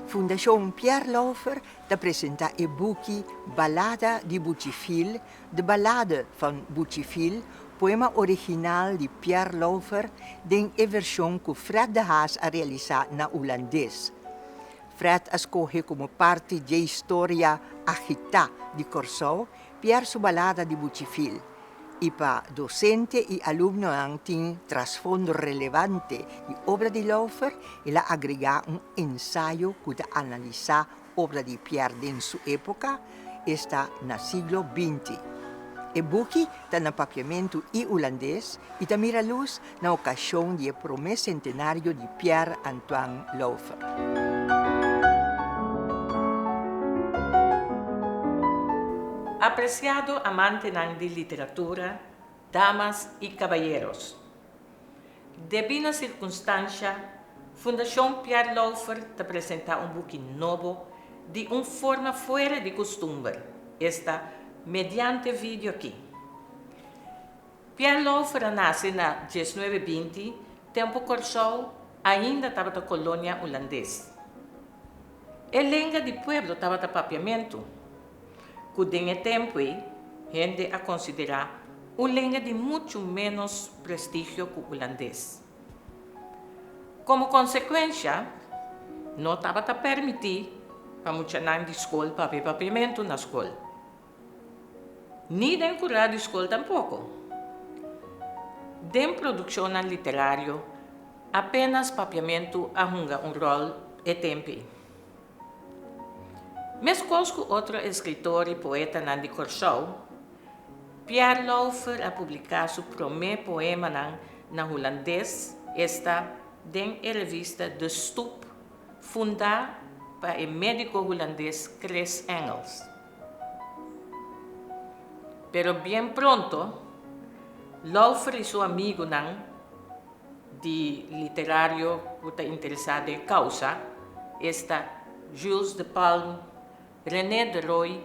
Fundación Pierre Laufer presenta il boekje Ballada di Bucifil, de ballade van Bucifil, poema original di Pierre Laufer, den versie que Fred de Haas ha realizado na holandês. Fred escoge como parte da história agita de Corsou, Pierre su ballada di Bucifil. E para docente e alumno tem trasfondo relevante di obra di Laufer e la agrega un ensayo que analiza obra di Pierre in sua época, está no siglo XX. E boekje está no papiamento e holandês e está mira luz na ocasião do promesse centenário de Pierre Antoine Laufer. Apreciado amante de literatura, damas e caballeros. Devido à circunstância, Fundação Pierre Laufer te apresenta um book novo de uma forma fora de costume, esta mediante vídeo aqui. Pierre Laufer nasce na 1920, tempo Corsou ainda estava na colônia holandesa. A língua do pueblo estava no papiamento, que nesse tempo gente a considerar uma língua de muito menos prestígio que o holandês. Como consequência, não estava permitido para muitos de escola para papiamento na escola. Nem de curar de escola tampouco. De produção literária, apenas papiamento arrunga rol e tempo. Mesmo que outro escritor e poeta de Corsou, Pierre Laufer a publicado seu primeiro poema na holandês, esta em a revista De Stoep, fundada para o médico holandês Chris Engels. Pero bem pronto, Laufer e seu amigo de literário que está interessado em causa, esta Jules de Palme, René de Roy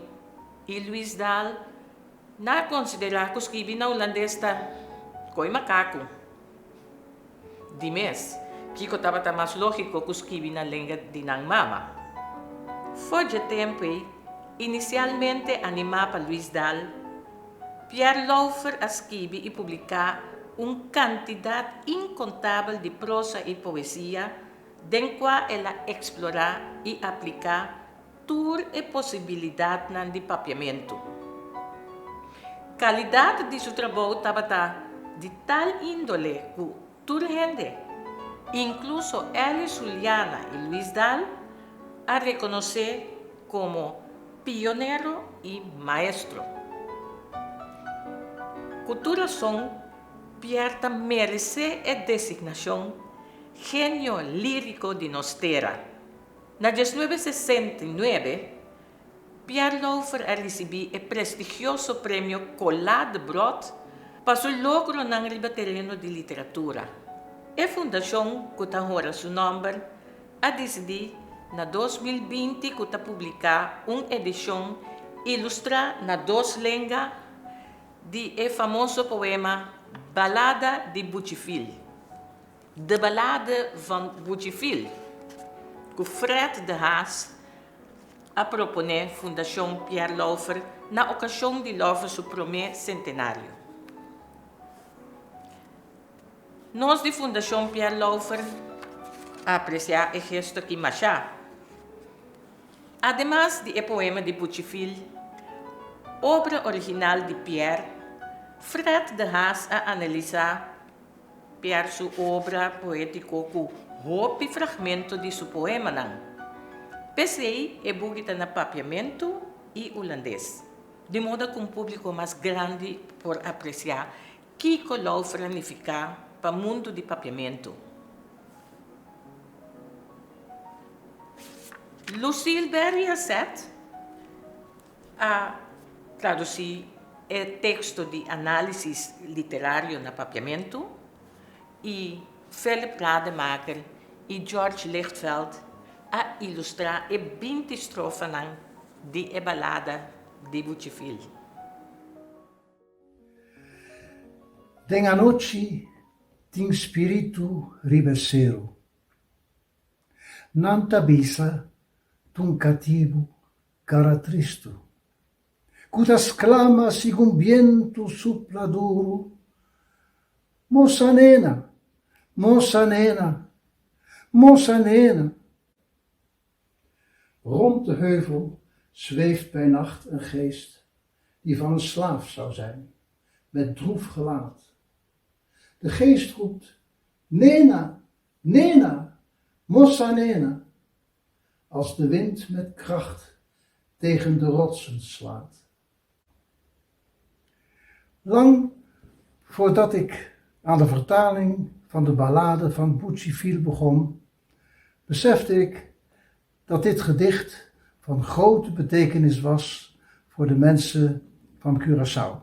e Louis Dahl, não considerar que escrever na holandês coi macaco. De mês, que estava mais lógico que escrever na língua de mama. Foi de tempo, inicialmente animado para Louis Dahl, Pierre Laufer escreve e publicar uma quantidade incontável de prosa e poesia, den qual ela explorar e aplicar todas as possibilidades de papiamento. A qualidade de seu trabalho estava de tal índole que toda gente, incluso Alice Juliana e Louis Dahl, a reconhecer como pioneiro e maestro. Cultura som, Pierre merece a designação Gênio Lírico de Nostera. Na 1969, Pierre Laufer recebeu o prestigioso prêmio Collard de Brod para seu logro no terreno de literatura. A fundação que agora seu nome a decidido na 2020 que publicar uma edição ilustrada na duas línguas de o famoso poema Ballada de Bucifil. De ballade van Bucifil, que Fred de Haas a propone Fundação Pierre Laufer na ocasião de Laufer seu primeiro centenário. Nós de Fundação Pierre Laufer apreciamos o gesto que machá. Además de o poema de Bucifil, obra original de Pierre, Fred de Haas a analisar Pierre sua obra poética com roupa e fragmento de seu poema. Pensei e bugita na papiamento e holandês, de modo que um público mais grande por apreciar que Laufer significa para o mundo de papiamento. Lucille Berry Asset a traduzir o texto de análise literário na papiamento e Philip Rademacher e George Lichtveld a ilustrar 20 estrofes de a balada de Bucifil. Denga noci ting spiritu ribeseru. Nanta bisa tum cativo caratristu. Cutas clama sigum vientu supra duru. Moça nena, moça nena, moça nena. Rond de heuvel zweeft bij nacht een geest die van een slaaf zou zijn, met droef gelaat. De geest roept, Nena, Nena, mossa nena, als de wind met kracht tegen de rotsen slaat. Lang voordat ik aan de vertaling van de ballade van Boutchifil begon, besefte ik dat dit gedicht van grote betekenis was voor de mensen van Curaçao.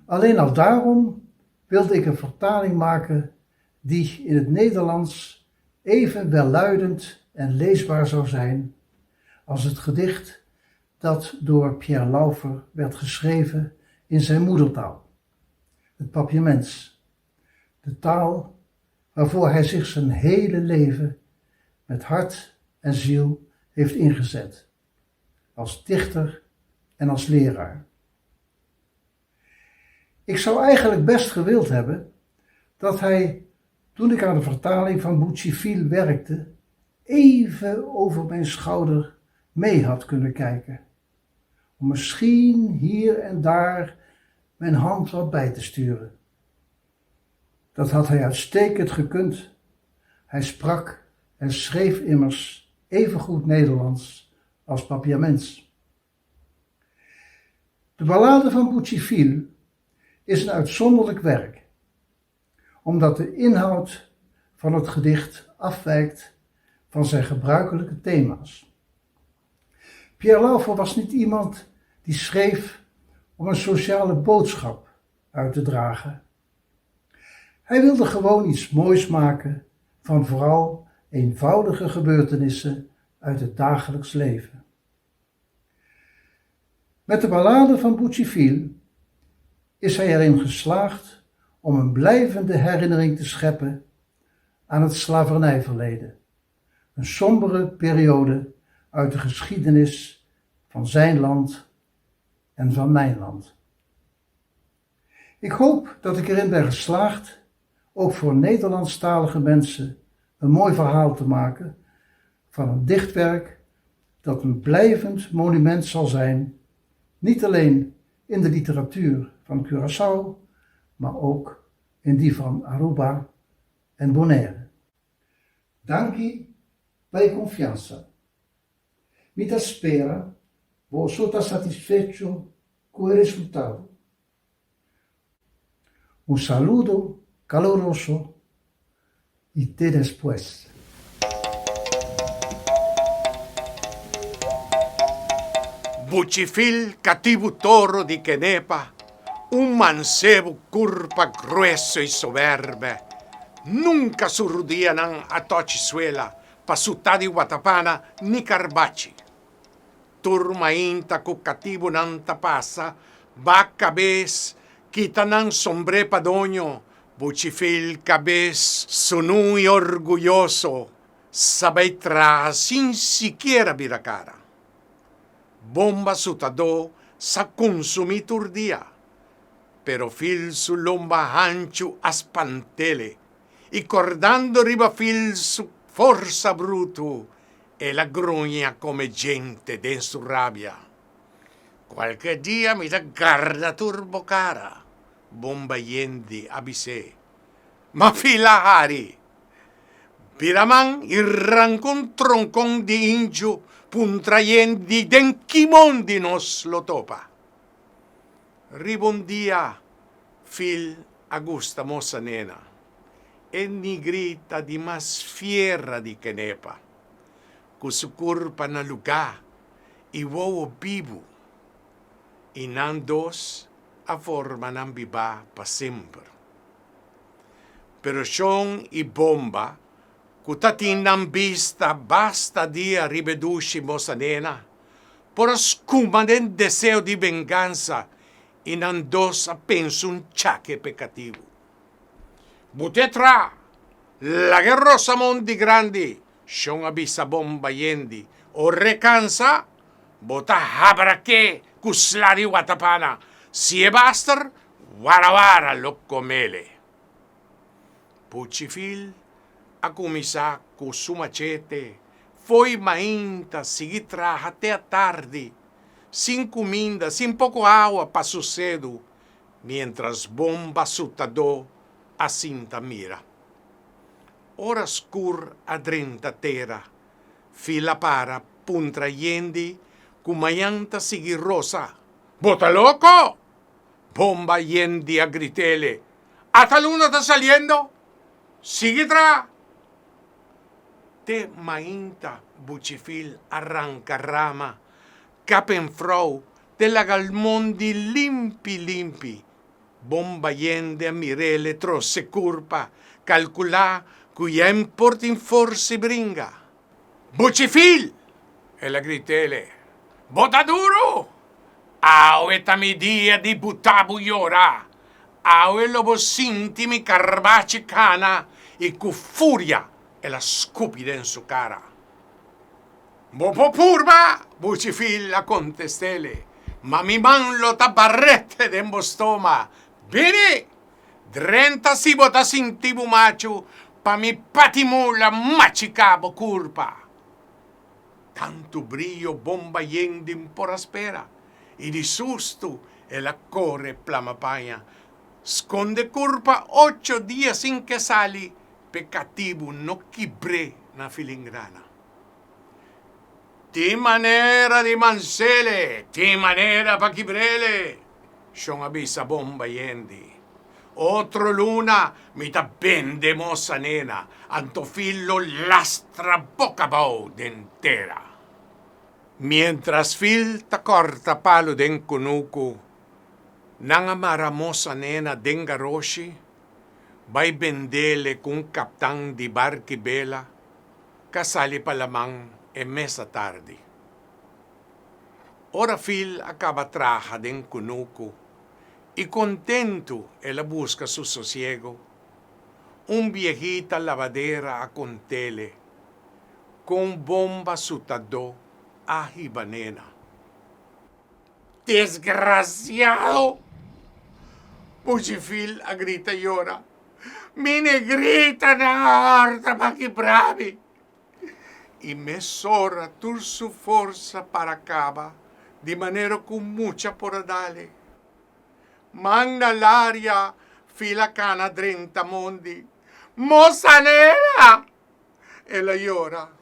Alleen al daarom wilde ik een vertaling maken die in het Nederlands even welluidend en leesbaar zou zijn als het gedicht dat door Pierre Laufer werd geschreven in zijn moedertaal, het Papiaments, de taal waarvoor hij zich zijn hele leven met hart en ziel heeft ingezet, als dichter en als leraar. Ik zou eigenlijk best gewild hebben dat hij, toen ik aan de vertaling van Boutchifil werkte, even over mijn schouder mee had kunnen kijken, om misschien hier en daar mijn hand wat bij te sturen. Dat had hij uitstekend gekund. Hij sprak en schreef immers even goed Nederlands als Papiaments. De ballade van Boutchifil is een uitzonderlijk werk, omdat de inhoud van het gedicht afwijkt van zijn gebruikelijke thema's. Pierre Laufer was niet iemand die schreef om een sociale boodschap uit te dragen. Hij wilde gewoon iets moois maken van vooral eenvoudige gebeurtenissen uit het dagelijks leven. Met de ballade van Boutchifil is hij erin geslaagd om een blijvende herinnering te scheppen aan het slavernijverleden, een sombere periode uit de geschiedenis van zijn land en van mijn land. Ik hoop dat ik erin ben geslaagd ook voor Nederlandstalige mensen een mooi verhaal te maken van een dichtwerk dat een blijvend monument zal zijn, niet alleen in de literatuur van Curaçao, maar ook in die van Aruba en Bonaire. Danki per confianza. Mi t'aspera, vos sota satisfecho con il risultato. Un saludo caloroso y te después. Boutchifil, cativo toro di Kenepa, un mancebo curpa grueso y soberbe, nunca surrudianan a Tochisuela, pasuta di Watapana ni Carbachi. Turma inta cu cativo nan tapasa, ba cabez, quitanan sombre padonio, Boutchifil cabez, sonui orgulloso, sabetra sin siquiera viracara. Bomba sutado sa consumitur dia, pero fil su lomba hanchu aspantele, y cordando riba fil su forza brutu, e la grugna come gente den su rabbia. Qualche dia mi da garda turbo cara, bomba yendi abise, ma fila hari. Piraman irrancon troncon di inju, puntrayendi den kimondi nos lo topa. Ribondia fil Augusta mossa nena, e nigrita di mas fiera di Kenepa, cu su curpa na lugar, i wowo bibu, i nandos a forma nan biba pa sempre. Pero son i bomba, kutatin nan bista basta dia ribedushi mossa nena, por scuma den deseo di venganza, inandos apenas un chaque pecativo. Butetra, la guerrosa mondi grandi, son abisa bomba yendi, o recansa, bota habrake, kuslari watapana, siebaster, warawara lokomele. Puchifil, akumisa kusumachete, foi mainta, sigitra até a tarde, sem comida, sem pouco água para sucedo, mientras bomba sutador assim mira. Horas cur adrenta terra, fila para puntra yendi, kumayanta sigirosa. ¡Bota loco! Bomba yendi a gritele. ¡Hasta luna está saliendo! ¡Sigitra! Te mainta buchifil arranca rama, capenfrau de la galmondi limpi, bomba yende a mirele trosse curpa, calcula cuya importin forse bringa. Buchifil! E la gritele, bota duro! Au eta mi dia di butabu yora, au e lobo sintimi carbaci cana, e cu furia e la scupide in su cara. Bopo purba, bucifil la contestele, ma mi manlo tabarrette d'embo stoma. Bene, drenta si bota sintibu machu, pa mi patimula machicabo curpa. Tanto brillo bomba yendi un por aspera, e di susto e la corre plamapaña. Sconde curpa 8 dias sin que sali, pecativo no quibre na filingrana. Ti manera di mansele, ti manera pa quibrele, son avisa bomba yendi. Otro luna mi ta bende mossa nena, antofillo lastra boca bau dentera. Mientras fil ta corta palo den kunuku, nanga maramosa nena den garoshi, bay bendele kung kaptang di barki bela, kasali pa lamang e mesa tardi. Ora fil acaba traja den kunuku, y contento ella busca su sosiego, un viejita lavadera a contele, con bomba sutado a hibanena. Desgraciado! Buchifil a grita y llora. Mi negrita na horta pa que bravi. Y mesora tur su forza para acaba, de manera con mucha por dale. Magna l'aria, fila cana 30 mondi. Mossa nera! E la llora.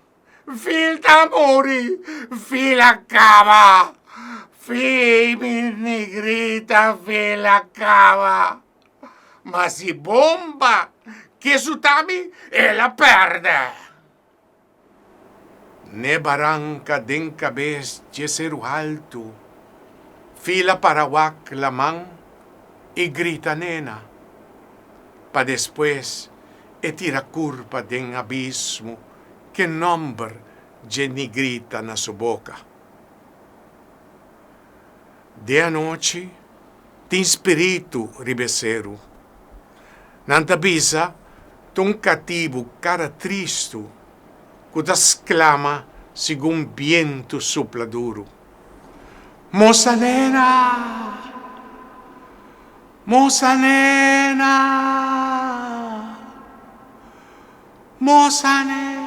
Fil t'amori, fila cava. Fi, mi negrita, fila cava. Ma si bomba, che su tami e la perde. Ne barranca den cabez yeseru alto, fila parawak lamang y grita nena, pa después e tira curpa den abismo que nombre Jenny grita na su boca. De anoche, ti spiritu ribeseru, nanta bisa, ton cativo cara tristo, cuda exclama segun viento sopla duro. Moça nena! Moça nena! Moça nena!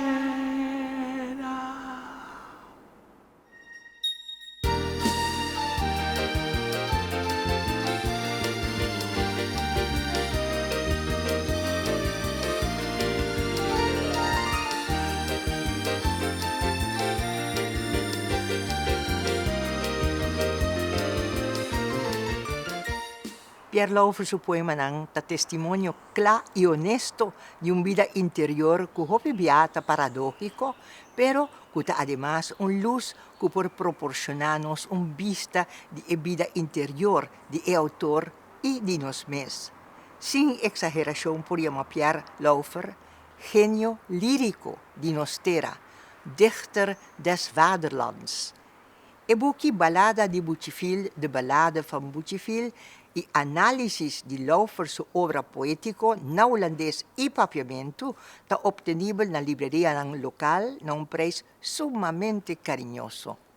Pierre Laufer su poema nang ta testimonio cla y honesto de un vida interior que hopi beata paradójico, pero que ta además un luz que por proporcionarnos un vista de vida interior de autor y de nos mes. Sin exageración podríamos Pierre Laufer, genio lírico de nostera, dichter des vaderlands. E-book Balada di Bucifil, de Ballade van Bucifil, e analisi di Laufer su obra poetico na holandês e papiamento, está obtenibel na libreria ng lokal na un preço sumamente carinhoso.